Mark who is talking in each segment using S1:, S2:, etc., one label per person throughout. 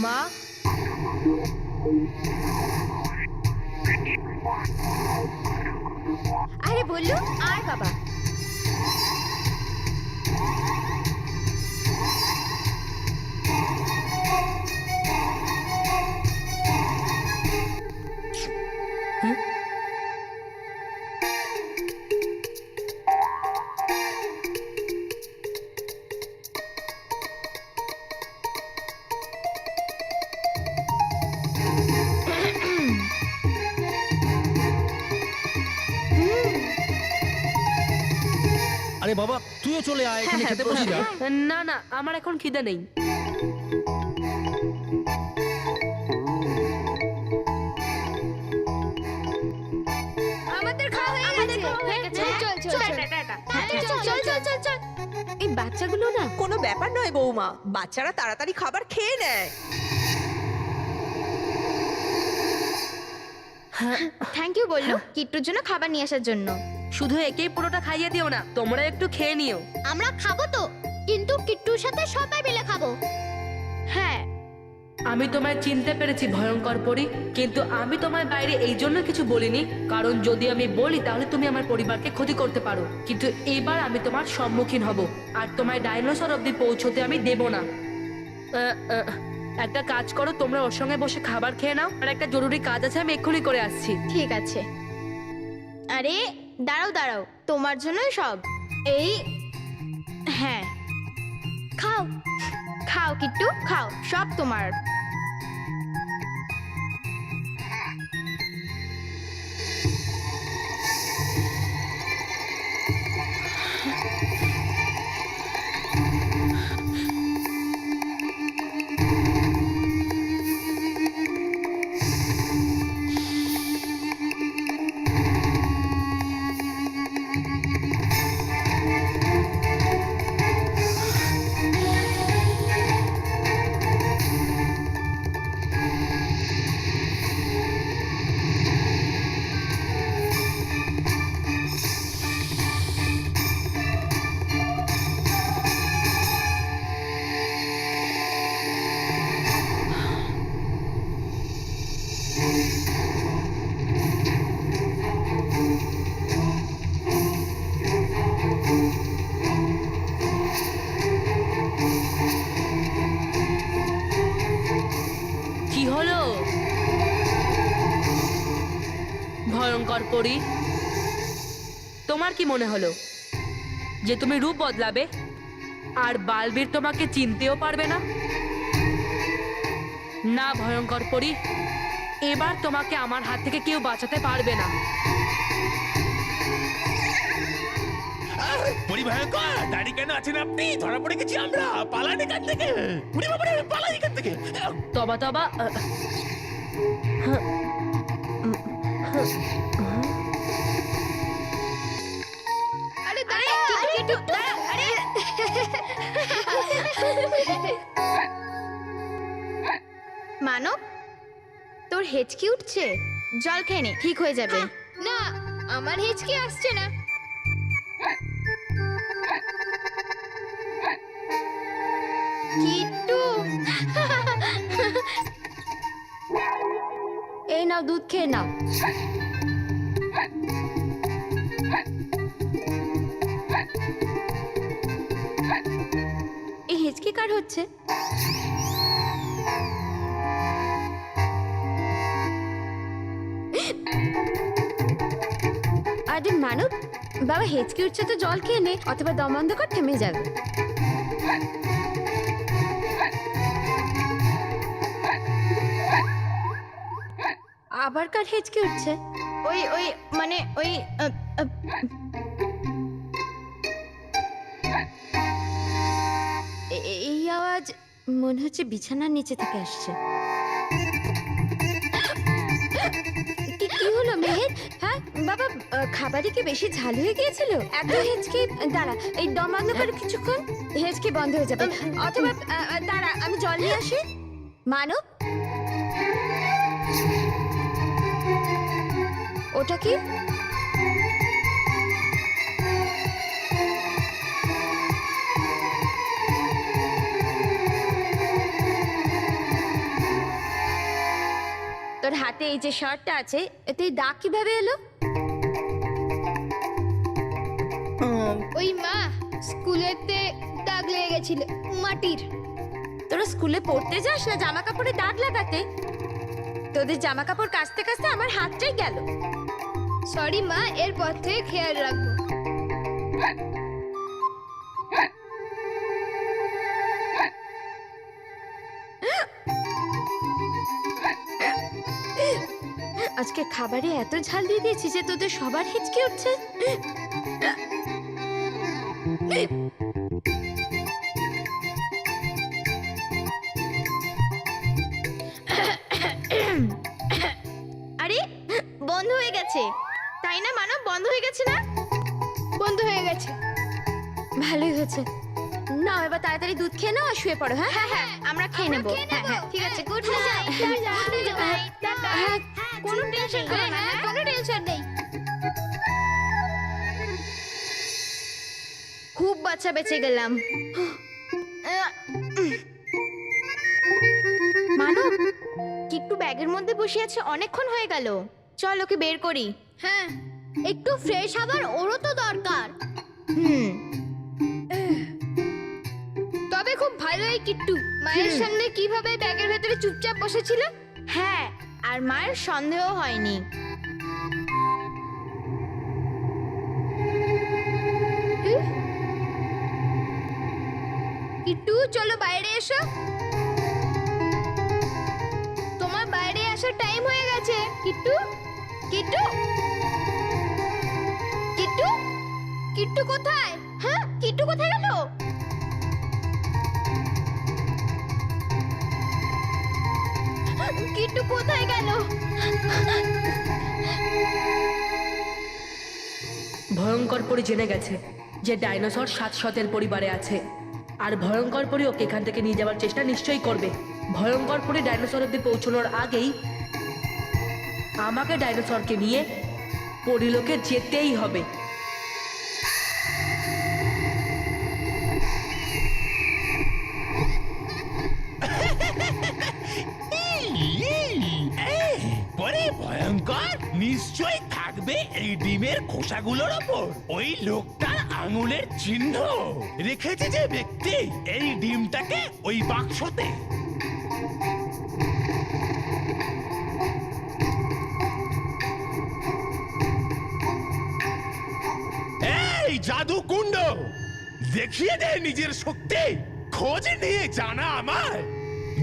S1: মা,
S2: আরে বললু আর বাবা।
S3: আরে বাবা, তুইও চলে আয়, এখানে খেতে বসে যা।
S1: না না, আমার এখন খিদে নেই।
S2: আমাদের খাওয়া হয়ে গেছে। চল চল চল চল চল চল। এই বাচ্চাগুলো না,
S4: কোনো ব্যাপার নয় বৌমা, বাচ্চারা তাড়াতাড়ি খাবার খেয়ে নেয়।
S2: থ্যাংক ইউ বললু কিট্টুর জন্য খাবার নিয়ে আসার জন্য।
S1: শুধু একেই পুরোটা খাইয়ে দিও না, তোমরা একটু খেয়ে নিও।
S2: আমরা খাবো তো, কিন্তু কিট্টুর সাথে সবাই মিলে খাবো। হ্যাঁ,
S1: আমি তোমায় চিনতে পেরেছি ভয়ঙ্কর পরি, কিন্তু আমি তোমায় বাইরে এই জন্য কিছু বলিনি, কারণ যদি আমি বলি তাহলে তুমি আমার পরিবারকে ক্ষতি করতে পারো। কিন্তু এবার আমি তোমার সম্মুখীন হব, আর তোমায় ডাইনোসর অব্দি পৌঁছতে আমি দেব না। একটা কাজ করো, তোমরা ওর সঙ্গে বসে খাবার খেয়ে নাও, আর একটা জরুরি কাজ আছে, আমি এক্ষুনি করে আসছি।
S2: ঠিক আছে। আরে দাঁড়াও দাঁড়াও, তোমার জন্যই সব। এই হ্যাঁ, খাও খাও কিট্টু খাও, সব তোমার।
S1: কি হলো ভয়ঙ্কর পরি? তোমার কি মনে হলো যে তুমি রূপ বদলাবে আর বালবীর তোমাকে চিনতেও পারবে না? না ভয়ঙ্কর পরি, এবার তোমাকে আমার হাত থেকে কেউ বাঁচাতে পারবে না।
S3: পরি ভয়ঙ্কর, দাঁড়ি কেন আছেন আপনি? ধরা পড়ে গেছি আমরা, পালান এখান থেকে। পুরি বাবা রে, পালাই এখান থেকে।
S1: তবা তবা,
S2: আরে দাঁড়াও কিট্টু দাঁড়াও। আরে মানব, তোর হেঁচকি উঠছে, জল খেয়ে নে, ঠিক হয়ে যাবে। না, আমার হেঁচকি আসছে না। কিট্টু
S1: এই নাও, দুধ খেয়ে নাও।
S2: এই হেঁচকি কার হচ্ছে? আরে মানব, বাবা হেঁচকি উঠছে তো জল খেয়ে নে, অথবা দম বন্ধ কর, থেমে যাবে। আবার কার হেঁচকি উঠছে? ওই ওই মানে ওই এই আওয়াজ মনে হচ্ছে বিছানার নিচে থেকে আসছে। কি হলো মেহের? হ্যাঁ বাবা, খাবারে কি বেশি ঝাল হয়ে গিয়েছিল? এত হেঁচকি, দাঁড়া এই দম বন্ধ করে কিছুক্ষণ, হেঁচকি বন্ধ হয়ে যাবে। অথবা দাঁড়া, আমি জল নিয়ে আসি। মানব, ওটা কি? হাতে এই যে শার্টটা আছে এতে এই দাগ কিভাবে এলো?
S5: ওই মা স্কুলেতে দাগ লেগে গেছিল মাটির।
S2: তোরা স্কুলে পড়তে যাস না জামা কাপড়ে দাগ লাগাতে? তোদের জামা কাপড় কাচতে কাচতে আমার হাতটাই গেল।
S5: সরি মা, এরপর থেকে খেয়াল রাখবো।
S2: আজকে খাবারে এত ঝাল দিয়ে দিয়েছি যে তোদের সবার হিচকে উঠছে।
S5: আরে বন্ধ হয়ে গেছে, তাই না মানব? বন্ধ হয়ে গেছে না? বন্ধ হয়ে গেছে।
S2: ভালোই হয়েছে। নাও এবার তাড়াতাড়ি দুধ খেয়ে নাও আর শুয়ে পড়ো। হ্যাঁ
S5: হ্যাঁ হ্যাঁ, আমরা খেয়ে নেবো। হ্যাঁ হ্যাঁ, ঠিক আছে। Good night.
S2: হ্যাঁ,
S5: কোনো টেনশন করো না, কোনো টেনশন নেই। খুব বাচ্চা বেঁচে গেলাম। মানব, কিট্টু ব্যাগের মধ্যে বসে আছে, অনেকক্ষণ হয়ে গেল। চল ওকে বের করি। হ্যাঁ, একটু ফ্রেশ হবার ওরও তো দরকার। তবে খুব ভালোই কিট্টু মায়ের সামনে কিভাবে ব্যাগের ভেতরে চুপচাপ বসেছিল। হ্যাঁ, আর মায়ের সন্দেহ হয়নি। কিট্টু চলো বাইরে এসো, তোমার বাইরে আসার টাইম হয়ে গেছে। কিট্টু, কিট্টু, কিট্টু, কিট্টু কোথায়? হ্যাঁ, কিট্টু কোথায় গেল? কিট্টু কোথায় গেল?
S1: ভয়ঙ্কর পরি জেনে গেছে যে ডাইনোসর সাতশতের পরিবারে আছে, আর ভয়ঙ্কর পরি ওকে এখান থেকে নিয়ে যাওয়ার চেষ্টা নিশ্চয়ই করবে। ভয়ঙ্কর পরি ডাইনোসর অব্দি পৌঁছানোর আগেই আমাকে ডাইনোসরকে নিয়ে পরিলোকে যেতেই হবে।
S3: পরে ভয়ঙ্কর নিশ্চয়ই থাকবে এই ডিমের খোসাগুলোর ওপর। ওই লোকটার আঙুলের চিহ্ন রেখেছে যে ব্যক্তি এই ডিমটাকে ওই বাক্সতে। এই জাদু কুণ্ড, দেখিয়ে দে নিজের শক্তি। খোঁজ নিয়ে জানা আমার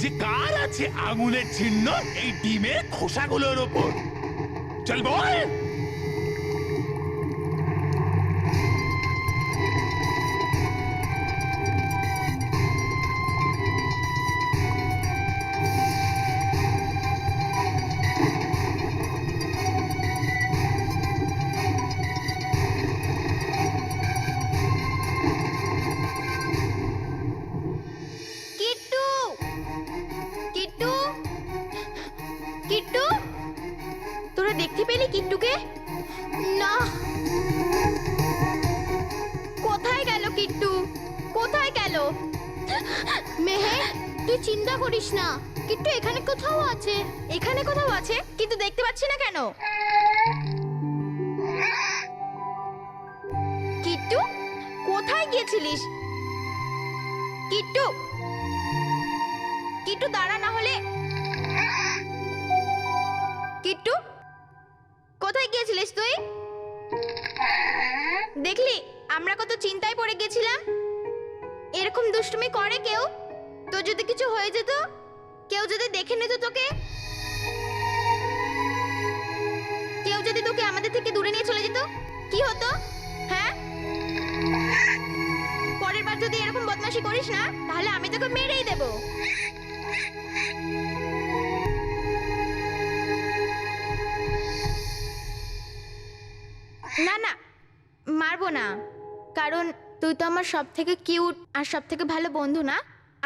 S3: যে কার আছে আঙুলের চিহ্ন এই ডিমের খোসাগুলোর ওপর। চল বল।
S5: কিট্টু, কিট্টু, কিট্টু, তোরা দেখতে পেলি কিট্টুকে? না, কোথায় গেল কিট্টু? কোথায় গেল? মেহের, তুই চিন্তা করিস না, কিট্টু এখানে কোথাও আছে। এখানে কোথাও আছে, কিন্তু দেখতে পাচ্ছি না কেন? কিট্টু, কোথায় গিয়েছিলিস? কিট্টু, কিট্টু দাঁড়া, না হলে। কিট্টু, কোথায় গিয়েছিলিস তুই? দেখলি আমরা কত চিন্তায় পড়ে গেছিলাম। এরকম দুষ্টুমি করে কেউ? তোর যদি কিছু হয়ে যেত, কেউ যদি দেখে নিত তোকে, কেউ যদি তোকে আমাদের থেকে দূরে নিয়ে চলে যেত, কি হতো? হ্যাঁ, পরের বার যদি এরকম বদমাশি করিস না, তাহলে আমি তোকে মেরেই দেব। না না, মারবো না, কারণ তুই তো আমার সব থেকে কিউট আর সব থেকে ভালো বন্ধু না।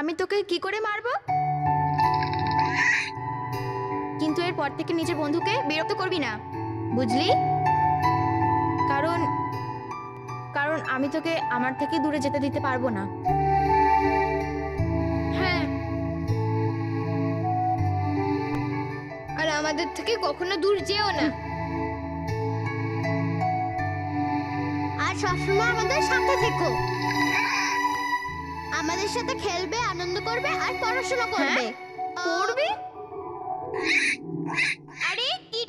S5: আমি তোকে কি করে মারবো? কিন্তু এরপর থেকে নিজের বন্ধুকে বিরক্ত করবি না, বুঝলি? কারণ কারণ আমি তোকে আমার থেকে দূরে যেতে দিতে পারবো না। হ্যাঁ, আর আমাদের থেকে কখনো দূর যেও না। আর সবসময় আমাদের সাথে থেকো। আমাদের সাথে খেলবে, আনন্দ করবে আর পড়াশোনা করবে। পড়বে?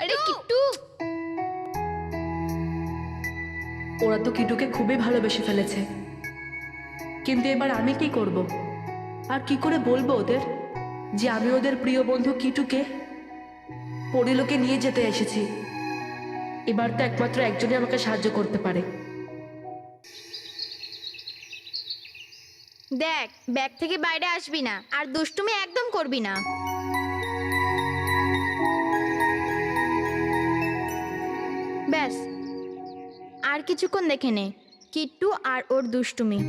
S5: আরে কিট্টু,
S1: ওরা তো কিটুকে খুবই ভালোবেসে ফেলেছে, কিন্তু এবার আমি কি করব? আর কি করে বলবো ওদের যে আমি ওদের প্রিয় বন্ধু কিটুকে পরিলোকে নিয়ে যেতে এসেছি? এবার তো একমাত্র একজনই আমাকে সাহায্য করতে পারে।
S5: দেখ, ব্যাগ থেকে বাইরে আসবি না আর দুষ্টুমি একদম করবি না। ব্যাস, আর কিছুক্ষণ দেখে নে কিট্টু আর ওর দুষ্টুমি।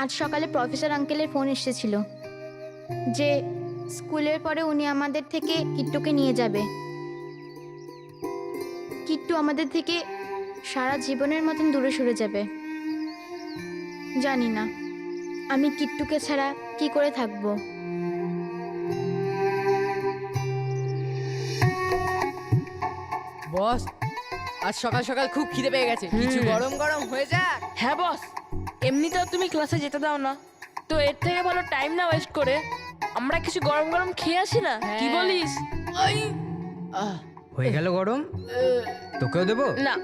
S5: আজ সকালে প্রফেসর আঙ্কেলের ফোন এসেছিল যে স্কুলের পরে উনি আমাদের থেকে কিট্টুকে নিয়ে যাবে। কিট্টু আমাদের থেকে সারা জীবনের মতন দূরে সরে যাবে। জানি না আমি কিট্টুকে ছাড়া কি করে থাকবো।
S6: বস, আজ সকাল সকাল খুব খিদে পেয়ে গেছে, কিছু গরম গরম হয়ে যাক।
S7: হ্যাঁ বস, এমনিতেও তুমি ক্লাসে যেতে দাও না, তো এর থেকে ভালো টাইম না ওয়েস্ট করে আমরা কিছু গরম গরম খেয়ে আসি না, কি বলিস?
S8: হয়ে গেল গরম, তোকেও দেবো?
S7: না,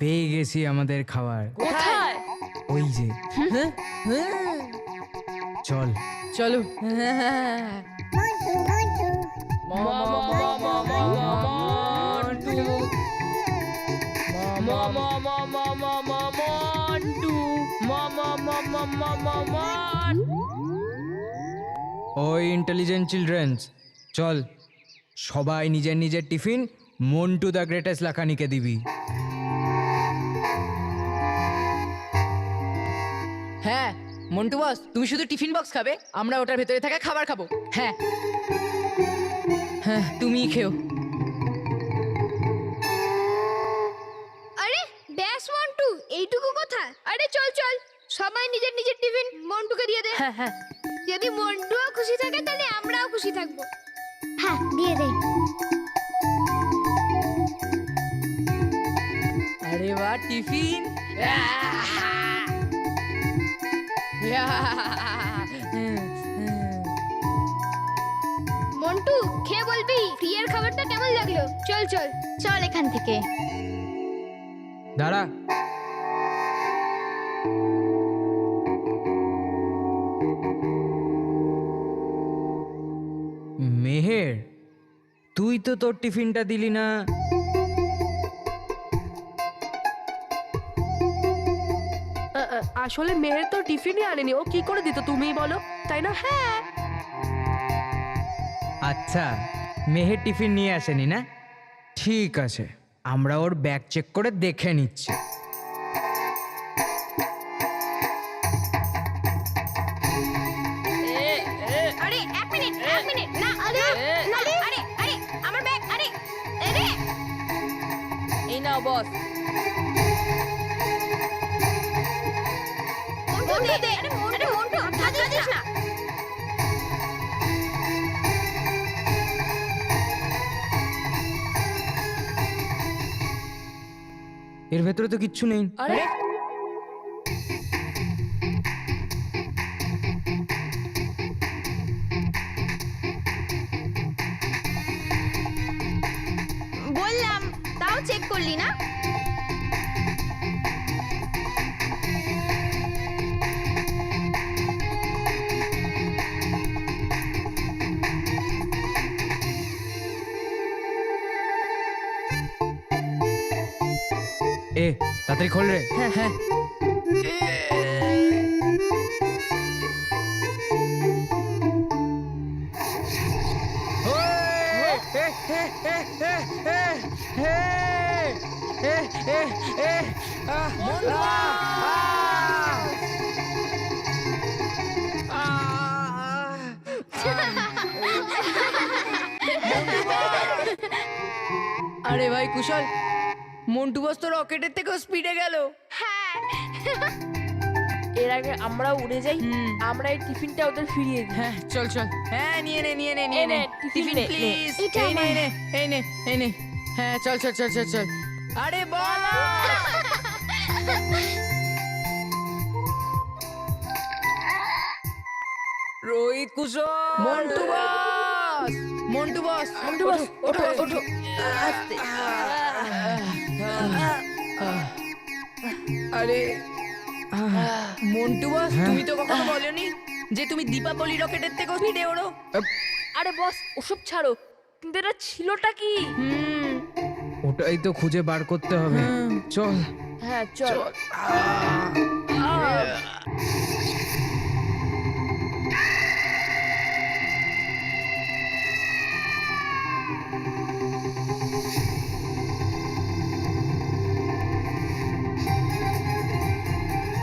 S8: পেয়ে গেছি আমাদের খাবার,
S7: কোথায়?
S8: ওই যে, চল।
S6: চলো।
S8: ওই ইন্টেলিজেন্ট চিলড্রেন্স, চল সবাই নিজের নিজের টিফিন মন্টু দ্য গ্রেটেস্ট লাখানিকে দিবি।
S6: হ্যাঁ মন্টু বস, তুমি শুধু টিফিন বক্স খাবে, আমরা ওটার ভেতরে থাকা খাবার খাবো। হ্যাঁ হ্যাঁ, তুমিই খেও।
S5: আরে ব্যাস মন্টু, এইটুকু কথা? আরে চল চল, সবাই নিজের নিজের টিফিন মন্টুকে দিয়ে দে।
S7: হ্যাঁ হ্যাঁ,
S5: যদি মন্টুও খুশি থাকে তাহলে আমরাও খুশি থাকবো। হ্যাঁ দিয়ে দে।
S6: আরে বাহ, টিফিন।
S5: মন্টু খেয়ে বলবি প্রিয়ার খাবারটা কেমন লাগলো? চল চল চল এখান থেকে।
S8: দাঁড়া, মেহের, তুই তো তোর টিফিনটা দিলি না।
S1: আসলে মেহের তো টিফিনই আনেনি, ও কি করে দিত তুমিই বলো, তাই না? হ্যাঁ।
S8: আচ্ছা, মেহের টিফিন নিয়ে আসেনি না? ঠিক আছে, আমরা ওর ব্যাগ চেক করে দেখে নিচ্ছি।
S5: আরে এক মিনিট না, আরে না, আরে আরে আমার ব্যাগ, আরে আরে
S6: এই নাও বস।
S5: মন্টু দে, আরে মন্টু ধাক্কা দিস না।
S8: এর ভেতরে তো কিচ্ছু নেই।
S6: আরে
S5: বললাম, তাও চেক করলি না?
S8: এ তাড়াতাড়ি খোল রে।
S6: হ্যাঁ হ্যাঁ, আরে ভাই কুশল, মন্টু বস তো রকেটের থেকেও স্পিডে গেল।
S5: হ্যাঁ
S7: এর আগে আমরা উড়ে যাই, আমরা এই টিফিনটা ওদের ফিরিয়ে দিই।
S6: হ্যাঁ চল চল, হ্যাঁ নিয়ে নে নিয়ে নে নিয়ে
S7: এই
S6: নে
S7: নে, টিফিন
S6: টিফিন
S7: নে, নে।
S6: প্লিজ।
S2: এটা
S6: এই নে
S2: আমার।
S6: এই নে এই নে। হ্যাঁ চল চল চল চল চল। আরে বল
S8: রোহিত কুশল,
S6: মন্টু বস, মন্টু বস,
S7: মন্টু বস, ওঠো ওঠো। আস্তে।
S8: আরে
S6: মন্টু বস, তুমি তো কখনো বলনি যে তুমি দীপাবলি রকেটের থেকেও স্পিডে ওড়ো।
S7: আরে বস, ওসব ছাড়ো, কিন্তু এটা ছিলটা কি?
S8: ওটাই তো খুঁজে বার করতে হবে। চল
S7: হ্যাঁ চল।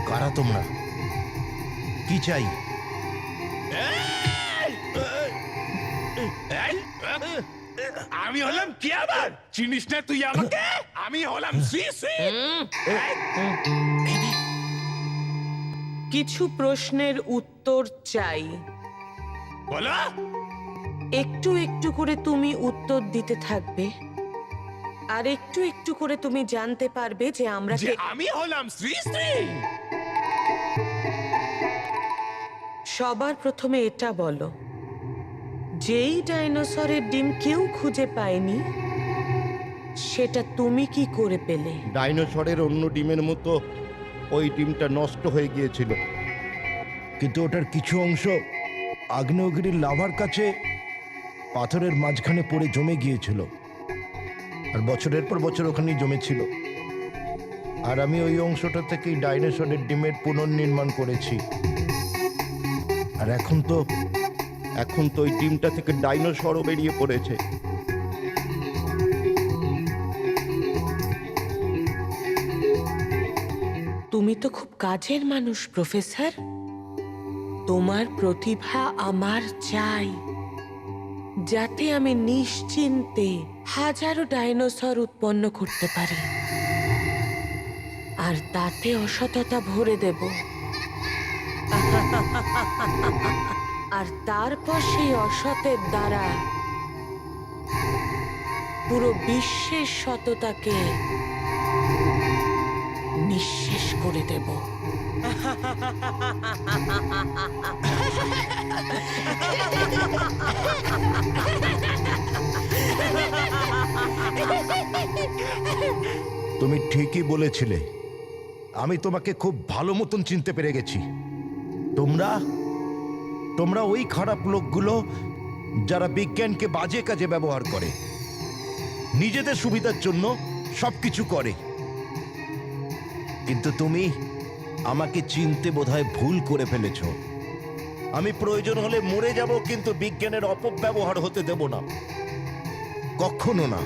S9: কারা তোমরা? কি চাই?
S3: এই, আমি হলাম কি আবার? চিনিস না তুই আমাকে? আমি হলাম শ্রী শ্রী।
S10: কিছু প্রশ্নের উত্তর চাই।
S3: বলো।
S10: একটু একটু করে তুমি উত্তর দিতে থাকবে, আর একটু একটু করে তুমি জানতে পারবে যে আমরা
S3: যে
S10: কে।
S3: আমি হলাম শ্রী শ্রী।
S10: সবার প্রথমে এটা বলো, যেই ডাইনোসরের ডিম কেউ খুঁজে পায়নি, সেটা তুমি কি করে পেলে?
S9: ডাইনোসরের অন্য ডিমের মতো ওই ডিমটা নষ্ট হয়ে গিয়েছিল, কিন্তু ওটার কিছু অংশ আগ্নেয়গিরির লাভার কাছে পাথরের মাঝখানে পড়ে জমে গিয়েছিল, আর বছরের পর বছর ওখানেই জমেছিল। আর আমি ওই অংশটা থেকেই ডাইনোসরের ডিমের পুনর্নির্মাণ করেছি। আর এখন তো ওই ডিমটা থেকে ডাইনোসরও বেরিয়ে পড়েছে।
S10: তুমি তো খুব কাজের মানুষ প্রফেসর। তোমার প্রতিভা আমার চাই, যাতে আমি নিশ্চিন্তে হাজারো ডাইনোসর উৎপন্ন করতে পারি, আর তাতে অসততা ভরে দেব। আর তারপর সেই অসতের দ্বারা পুরো বিশ্বের সততাকে নিঃশেষ করে দেব।
S9: তুমি ঠিকই বলেছিলে, আমি তোমাকে খুব ভালো মতন চিনতে পেরে গেছি। তোমরা ওই খারাপ লোকগুলো যারা বিজ্ঞানকে বাজে কাজে ব্যবহার করে, নিজেদের সুবিধার জন্য সবকিছু করে। কিন্তু তুমি আমাকে চিনতে বোধহয় ভুল করে ফেলেছ। আমি প্রয়োজন হলে মরে যাব, কিন্তু বিজ্ঞানের অপব্যবহার হতে দেব না, কখনো না।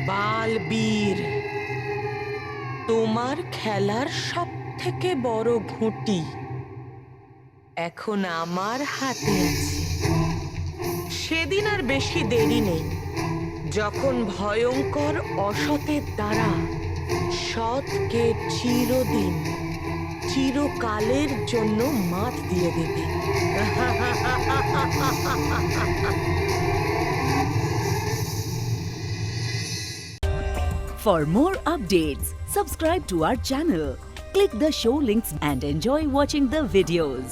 S10: বালবীর, তোমার খেলার সব থেকে বড় ঘুঁটি এখন আমার হাতে আছে। সেদিন আর বেশি দেরি নেই, যখন ভয়ঙ্কর অসতের দ্বারা সৎকে চিরদিন চিরকালের জন্য মাত দিয়ে দেবে।
S11: For more updates, subscribe to our channel, click the show links and enjoy watching the videos.